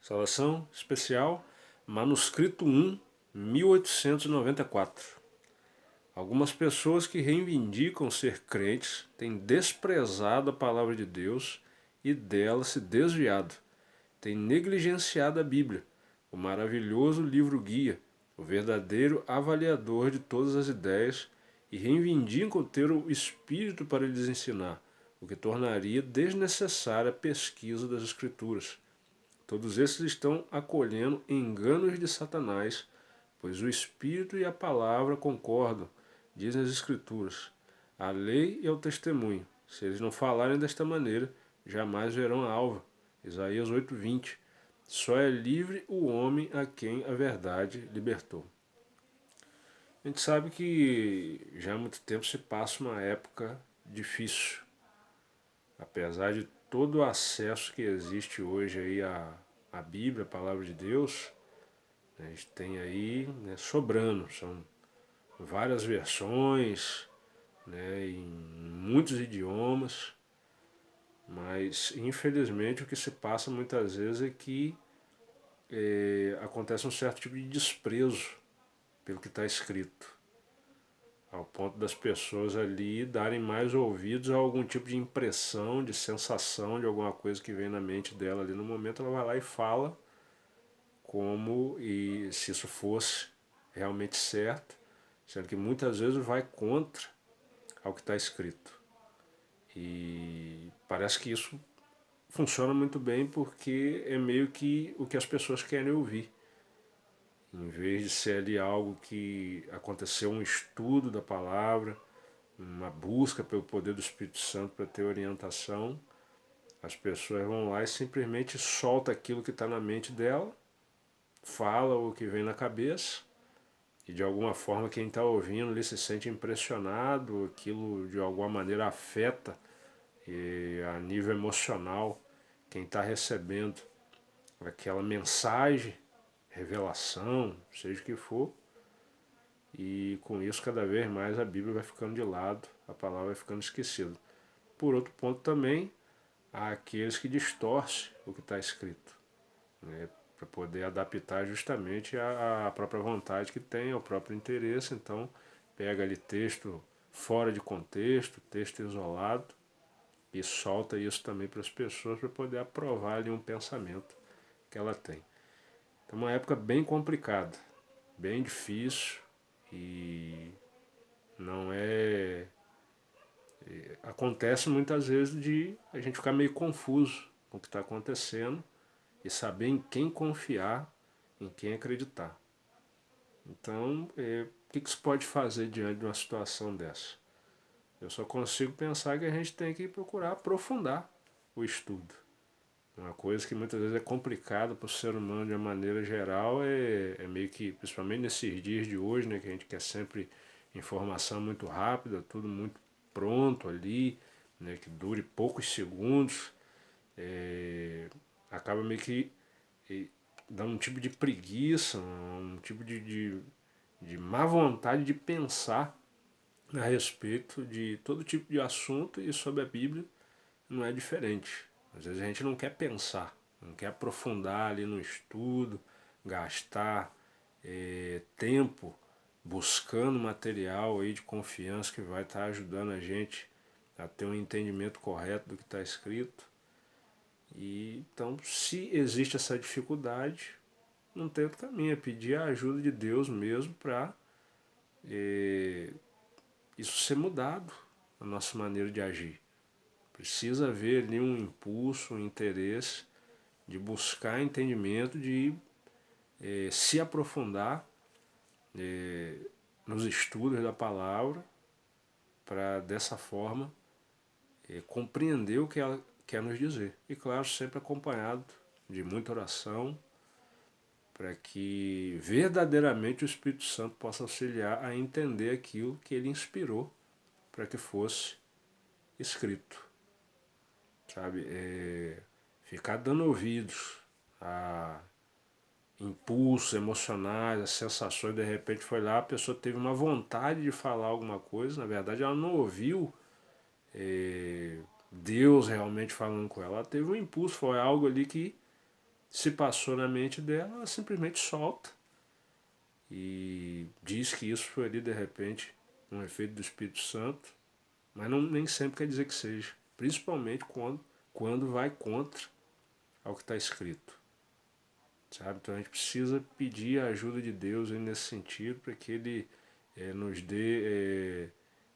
Saudação especial, manuscrito 1, 1894. Algumas pessoas que reivindicam ser crentes têm desprezado a palavra de Deus e dela se desviado. Têm negligenciado a Bíblia, o maravilhoso livro-guia, o verdadeiro avaliador de todas as ideias, e reivindicam ter o Espírito para lhes ensinar, o que tornaria desnecessária a pesquisa das Escrituras. Todos esses estão acolhendo enganos de Satanás, pois o Espírito e a palavra concordam, dizem as Escrituras. A lei é o testemunho. Se eles não falarem desta maneira, jamais verão a alva. Isaías 8:20. Só é livre o homem a quem a verdade libertou. A gente sabe que já há muito tempo se passa uma época difícil. Apesar de todo o acesso que existe hoje aí à Bíblia, a palavra de Deus, a gente tem aí, né, sobrando. São várias versões, né, em muitos idiomas, mas infelizmente o que se passa muitas vezes é que acontece um certo tipo de desprezo pelo que está escrito, ao ponto das pessoas ali darem mais ouvidos a algum tipo de impressão, de sensação de alguma coisa que vem na mente dela ali no momento. Ela vai lá e fala como e se isso fosse realmente certo, sendo que muitas vezes vai contra ao que está escrito. E parece que isso funciona muito bem porque é meio que o que as pessoas querem ouvir. Em vez de ser ali algo que aconteceu um estudo da palavra, uma busca pelo poder do Espírito Santo para ter orientação, as pessoas vão lá e simplesmente soltam aquilo que está na mente dela, fala o que vem na cabeça, e de alguma forma quem está ouvindo ali se sente impressionado, aquilo de alguma maneira afeta a nível emocional quem está recebendo aquela mensagem, revelação, seja o que for, e com isso cada vez mais a Bíblia vai ficando de lado, a palavra vai ficando esquecida. Por outro ponto também, há aqueles que distorcem o que está escrito, né, para poder adaptar justamente à própria vontade que tem, ao próprio interesse. Então pega ali texto fora de contexto, texto isolado, e solta isso também para as pessoas para poder aprovar ali um pensamento que ela tem. Então, uma época bem complicada, bem difícil, e não é. Acontece muitas vezes de a gente ficar meio confuso com o que está acontecendo e saber em quem confiar, em quem acreditar. Então, o que se pode fazer diante de uma situação dessa? Eu só consigo pensar que a gente tem que procurar aprofundar o estudo. Uma coisa que muitas vezes é complicada para o ser humano de uma maneira geral é meio que, principalmente nesses dias de hoje, né, que a gente quer sempre informação muito rápida, tudo muito pronto ali, né, que dure poucos segundos, acaba meio que dando um tipo de preguiça, um tipo de má vontade de pensar a respeito de todo tipo de assunto, e sobre a Bíblia não é diferente. Às vezes a gente não quer pensar, não quer aprofundar ali no estudo, gastar tempo buscando material aí de confiança que vai estar ajudando a gente a ter um entendimento correto do que está escrito. E então, se existe essa dificuldade, não tem outro caminho, é pedir a ajuda de Deus mesmo para isso ser mudado, a nossa maneira de agir. Precisa haver ali um impulso, um interesse de buscar entendimento, de se aprofundar nos estudos da palavra, para dessa forma compreender o que ela quer nos dizer. E claro, sempre acompanhado de muita oração, para que verdadeiramente o Espírito Santo possa auxiliar a entender aquilo que ele inspirou para que fosse escrito. Sabe? Ficar dando ouvidos a impulsos emocionais, as sensações, de repente foi lá, a pessoa teve uma vontade de falar alguma coisa, na verdade ela não ouviu Deus realmente falando com ela, ela teve um impulso, foi algo ali que Se passou na mente dela, ela simplesmente solta e diz que isso foi ali de repente um efeito do Espírito Santo, mas não, nem sempre quer dizer que seja, principalmente quando vai contra ao que está escrito. Sabe? Então a gente precisa pedir a ajuda de Deus aí nesse sentido para que Ele nos dê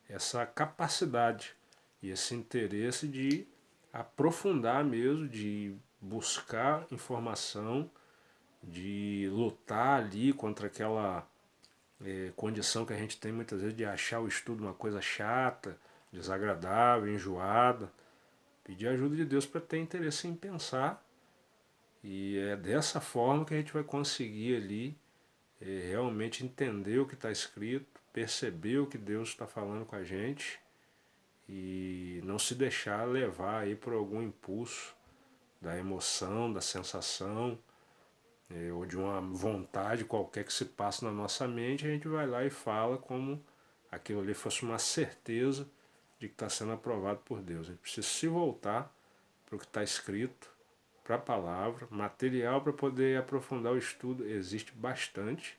essa capacidade e esse interesse de aprofundar mesmo, de buscar informação, de lutar ali contra aquela condição que a gente tem muitas vezes de achar o estudo uma coisa chata, desagradável, enjoada. Pedir a ajuda de Deus para ter interesse em pensar, e é dessa forma que a gente vai conseguir ali realmente entender o que está escrito, perceber o que Deus está falando com a gente e não se deixar levar aí por algum impulso da emoção, da sensação, ou de uma vontade qualquer que se passe na nossa mente. A gente vai lá e fala como aquilo ali fosse uma certeza de que está sendo aprovado por Deus. A gente precisa se voltar para o que está escrito, para a palavra. Material para poder aprofundar o estudo existe bastante.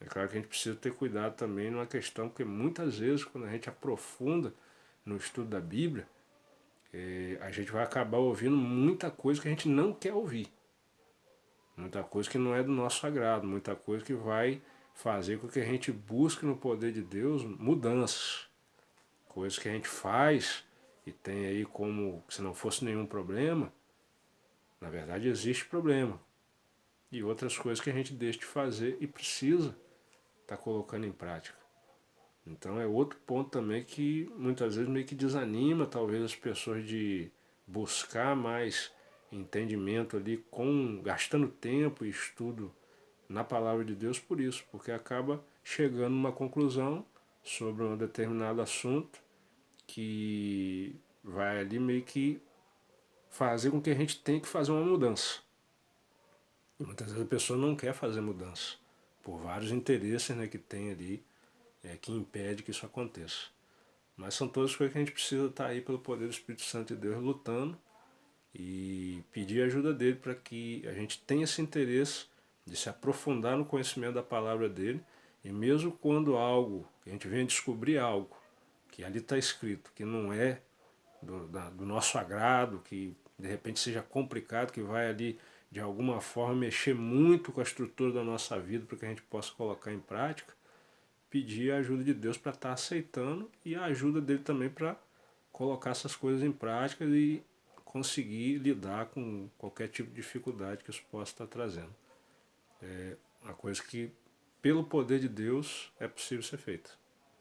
É claro que a gente precisa ter cuidado também numa questão, porque muitas vezes quando a gente aprofunda no estudo da Bíblia, a gente vai acabar ouvindo muita coisa que a gente não quer ouvir. Muita coisa que não é do nosso agrado, muita coisa que vai fazer com que a gente busque no poder de Deus mudanças. Coisas que a gente faz e tem aí como se não fosse nenhum problema, na verdade existe problema. E outras coisas que a gente deixa de fazer e precisa estar colocando em prática. Então é outro ponto também que muitas vezes meio que desanima talvez as pessoas de buscar mais entendimento ali, gastando tempo e estudo na palavra de Deus por isso, porque acaba chegando a uma conclusão sobre um determinado assunto que vai ali meio que fazer com que a gente tenha que fazer uma mudança. E muitas vezes a pessoa não quer fazer mudança, por vários interesses, né, que tem ali, que impede que isso aconteça. Mas são todas coisas que a gente precisa estar aí pelo poder do Espírito Santo de Deus lutando e pedir a ajuda dele para que a gente tenha esse interesse de se aprofundar no conhecimento da palavra dele, e mesmo quando a gente venha descobrir algo que ali está escrito, que não é do nosso agrado, que de repente seja complicado, que vai ali de alguma forma mexer muito com a estrutura da nossa vida para que a gente possa colocar em prática, pedir a ajuda de Deus para estar aceitando e a ajuda dele também para colocar essas coisas em prática e conseguir lidar com qualquer tipo de dificuldade que isso possa estar trazendo. É uma coisa que, pelo poder de Deus, é possível ser feita.